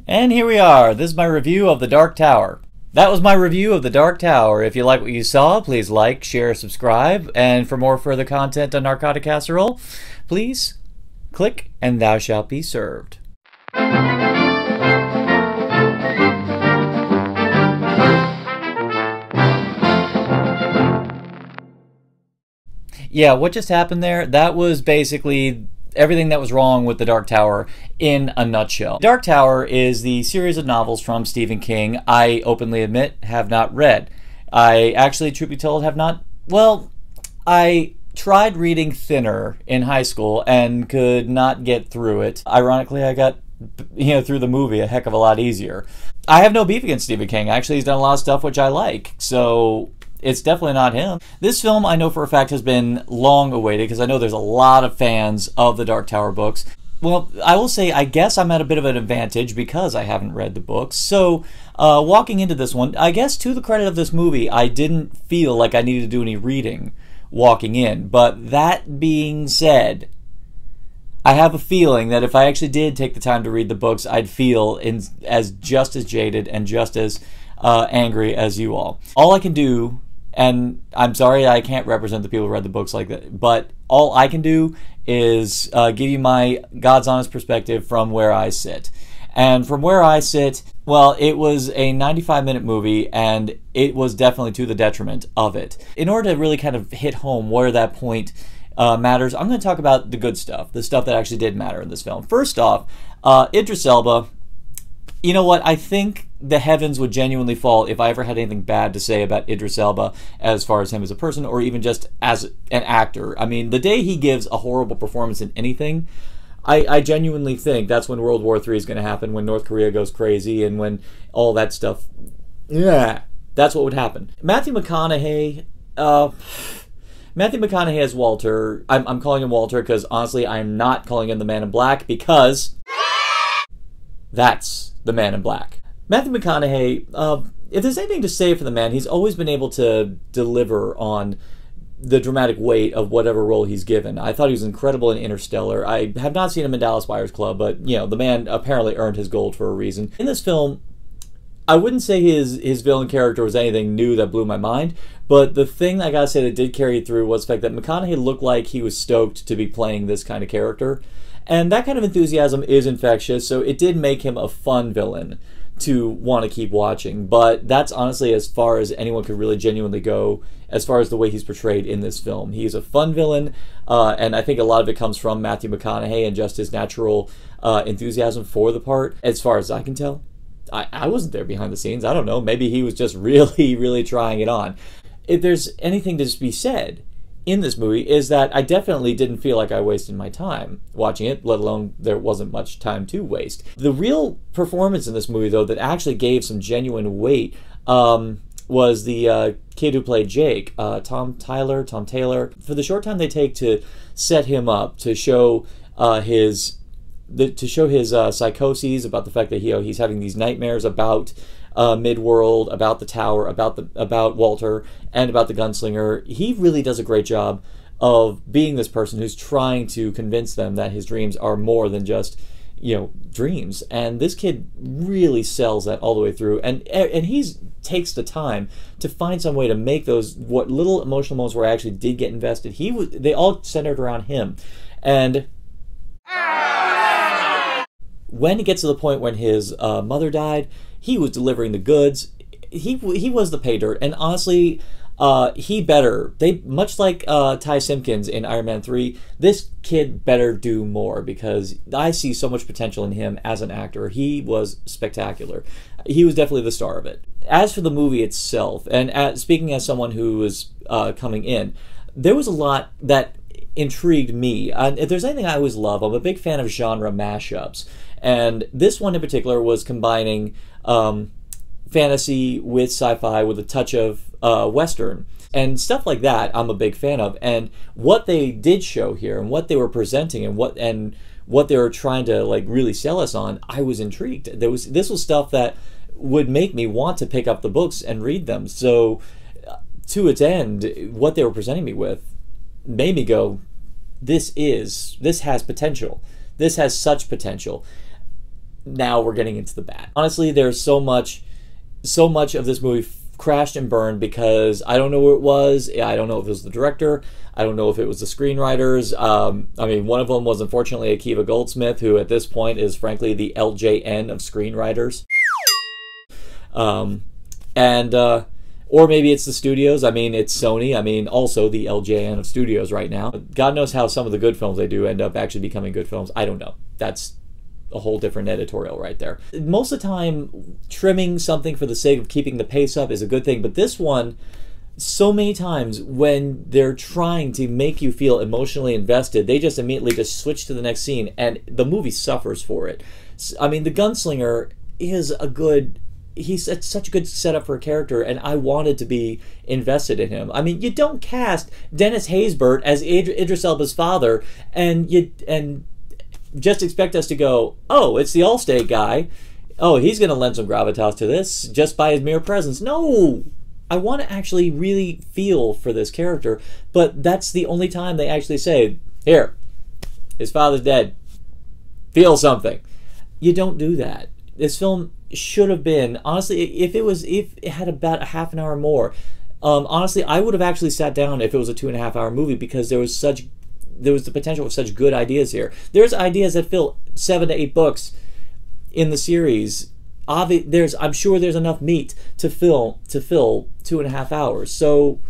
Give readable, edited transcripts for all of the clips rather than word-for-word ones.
And here we are. This is my review of The Dark Tower. That was my review of The Dark Tower. If you like what you saw, please like, share, subscribe. And for more further content on Narcotic Casserole, please click and thou shalt be served. Yeah, what just happened there? That was basically everything that was wrong with The Dark Tower in a nutshell. Dark Tower is the series of novels from Stephen King I openly admit have not read. I actually, truth be told, have not, well, I tried reading Thinner in high school and could not get through it. Ironically, I got, through the movie a heck of a lot easier. I have no beef against Stephen King. Actually, he's done a lot of stuff which I like, so it's definitely not him. This film, I know for a fact, has been long awaited because I know there's a lot of fans of the Dark Tower books. Well, I will say, I guess I'm at a bit of an advantage because I haven't read the books. So, walking into this one, I guess to the credit of this movie, I didn't feel like I needed to do any reading walking in. But that being said, I have a feeling that if I actually did take the time to read the books, I'd feel as just as jaded and just as angry as you all. All I can do, and I'm sorry I can't represent the people who read the books like that, but all I can do is give you my God's honest perspective from where I sit. And from where I sit, well, it was a 95-minute movie, and it was definitely to the detriment of it. In order to really kind of hit home where that point matters, I'm going to talk about the good stuff, the stuff that actually did matter in this film. First off, Idris Elba. You know what? I think the heavens would genuinely fall if I ever had anything bad to say about Idris Elba as far as him as a person or even just as an actor. I mean, the day he gives a horrible performance in anything, I genuinely think that's when World War III is going to happen, when North Korea goes crazy and when all that stuff, yeah, that's what would happen. Matthew McConaughey as Walter, I'm calling him Walter because honestly I'm not calling him the Man in Black because that's the Man in Black. Matthew McConaughey, if there's anything to say for the man, he's always been able to deliver on the dramatic weight of whatever role he's given. I thought he was incredible in Interstellar. I have not seen him in Dallas Buyers Club, but, the man apparently earned his gold for a reason. In this film, I wouldn't say his villain character was anything new that blew my mind, but the thing I gotta say that did carry through was the fact that McConaughey looked like he was stoked to be playing this kind of character. And that kind of enthusiasm is infectious, so it did make him a fun villain to want to keep watching. But that's honestly as far as anyone could really genuinely go as far as the way he's portrayed in this film. He's a fun villain, and I think a lot of it comes from Matthew McConaughey and just his natural enthusiasm for the part, as far as I can tell. I wasn't there behind the scenes. I don't know. Maybe he was just really, really trying it on. If there's anything to be said in this movie is that I definitely didn't feel like I wasted my time watching it, let alone there wasn't much time to waste. The real performance in this movie, though, that actually gave some genuine weight was the kid who played Jake, Tom Taylor. For the short time they take to set him up, to show his psychoses, about the fact that he's having these nightmares about Midworld, about the tower, about Walter, and about the gunslinger. He really does a great job of being this person who's trying to convince them that his dreams are more than just, dreams. And this kid really sells that all the way through. And he takes the time to find some way to make those what little emotional moments where I actually did get invested. They all centered around him. And when it gets to the point when his mother died, he was delivering the goods. He was the pay dirt, and honestly, much like Ty Simpkins in Iron Man 3, this kid better do more because I see so much potential in him as an actor. He was spectacular. He was definitely the star of it. As for the movie itself, and speaking as someone who was coming in, there was a lot that intrigued me. If there's anything I always love, I'm a big fan of genre mashups. And this one in particular was combining fantasy with sci-fi with a touch of Western. And stuff like that I'm a big fan of. And what they did show here and what they were presenting and what they were trying to really sell us on, I was intrigued. This was stuff that would make me want to pick up the books and read them. So to its end, what they were presenting me with made me go, this has potential. This has such potential. now we're getting into the bad. Honestly, there's so much of this movie crashed and burned because I don't know who it was. I don't know if it was the director. I don't know if it was the screenwriters. I mean, one of them was unfortunately Akiva Goldsmith, who at this point is frankly the LJN of screenwriters. Or maybe it's the studios. I mean, it's Sony. I mean, also the LJN of studios right now. God knows how some of the good films they do end up actually becoming good films. I don't know. That's a whole different editorial right there. Most of the time, trimming something for the sake of keeping the pace up is a good thing, but this one, so many times when they're trying to make you feel emotionally invested, they just immediately just switch to the next scene, and the movie suffers for it. I mean, the gunslinger is he's such a good setup for a character, and I wanted to be invested in him. I mean, you don't cast Dennis Haysbert as Idris Elba's father, and just expect us to go, oh, it's the Allstate guy. Oh, he's going to lend some gravitas to this just by his mere presence. No! I want to actually really feel for this character, but that's the only time they actually say, here, his father's dead. Feel something. You don't do that. This film should have been, honestly, if it had about a half an hour more, honestly, I would have actually sat down if it was a 2.5-hour movie, because there was the potential of such good ideas here. There's ideas that fill 7 to 8 books in the series. I'm sure there's enough meat to fill 2.5 hours. So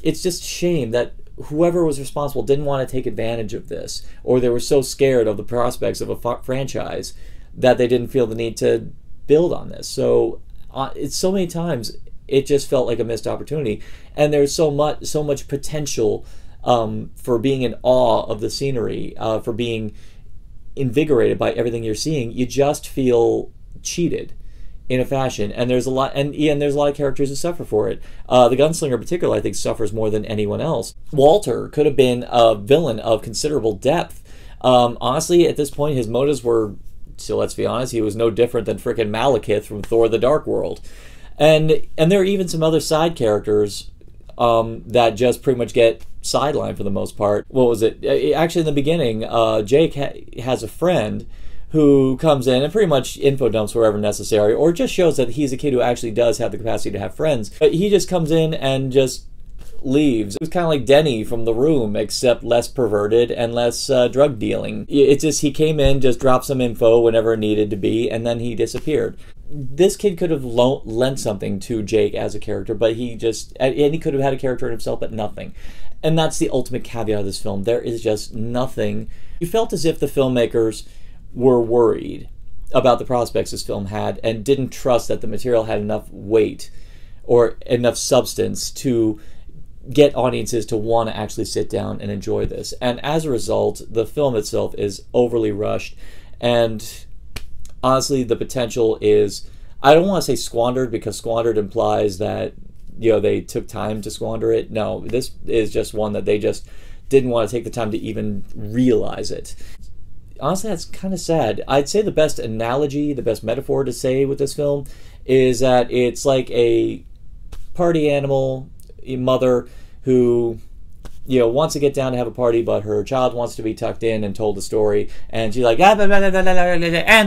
it's just a shame that whoever was responsible didn't want to take advantage of this, or they were so scared of the prospects of a franchise that they didn't feel the need to build on this. So it's so many times it just felt like a missed opportunity, and there's so much potential for being in awe of the scenery, for being invigorated by everything you're seeing. You just feel cheated in a fashion, and there's a lot of characters who suffer for it. The gunslinger in particular, I think, suffers more than anyone else. Walter could have been a villain of considerable depth. Honestly, at this point, his motives were, so let's be honest, he was no different than frickin' Malekith from Thor: The Dark World. And there are even some other side characters that just pretty much get sidelined for the most part. What was it? Actually, in the beginning, Jake has a friend who comes in and pretty much info dumps wherever necessary, or just shows that he's a kid who actually does have the capacity to have friends. But he just comes in and just leaves. It was kind of like Denny from The Room, except less perverted and less drug dealing. It's just he came in, just dropped some info whenever it needed to be, and then he disappeared. This kid could have lent something to Jake as a character, but he could have had a character in himself, but nothing. And that's the ultimate caveat of this film. There is just nothing. You felt as if the filmmakers were worried about the prospects this film had and didn't trust that the material had enough weight or enough substance to get audiences to want to actually sit down and enjoy this. And as a result, the film itself is overly rushed, and honestly, the potential is, I don't want to say squandered, because squandered implies that, they took time to squander it. No, this is just one that they just didn't want to take the time to even realize it. Honestly, that's kind of sad. I'd say the best analogy, the best metaphor to say with this film is that it's like a party animal, a mother who wants to get down to have a party, but her child wants to be tucked in and told the story, and she's like, and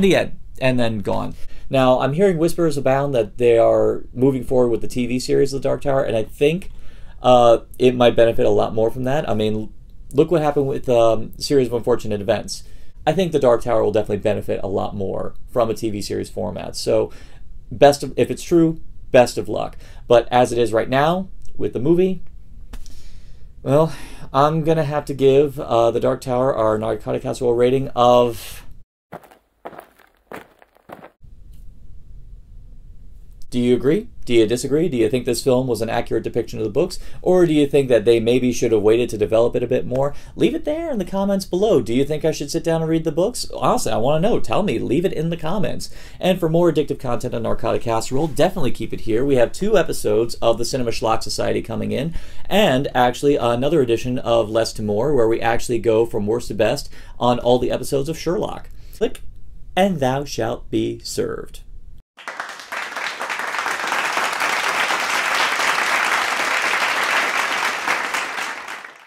the end, and then gone. Now, I'm hearing whispers abound that they are moving forward with the TV series of The Dark Tower, and I think it might benefit a lot more from that. I mean, look what happened with Series of Unfortunate Events. I think The Dark Tower will definitely benefit a lot more from a TV series format. So, if it's true, best of luck. But as it is right now, with the movie, well, I'm going to have to give The Dark Tower our Narcotic Casserole rating of... Do you agree? Do you disagree? Do you think this film was an accurate depiction of the books? Or do you think that they maybe should have waited to develop it a bit more? Leave it there in the comments below. Do you think I should sit down and read the books? Honestly, I want to know. Tell me. Leave it in the comments. And for more addictive content on Narcotic Casserole, definitely keep it here. We have 2 episodes of the Cinema Schlock Society coming in, and actually another edition of Less to More, where we actually go from worst to best on all the episodes of Sherlock. Click, and thou shalt be served.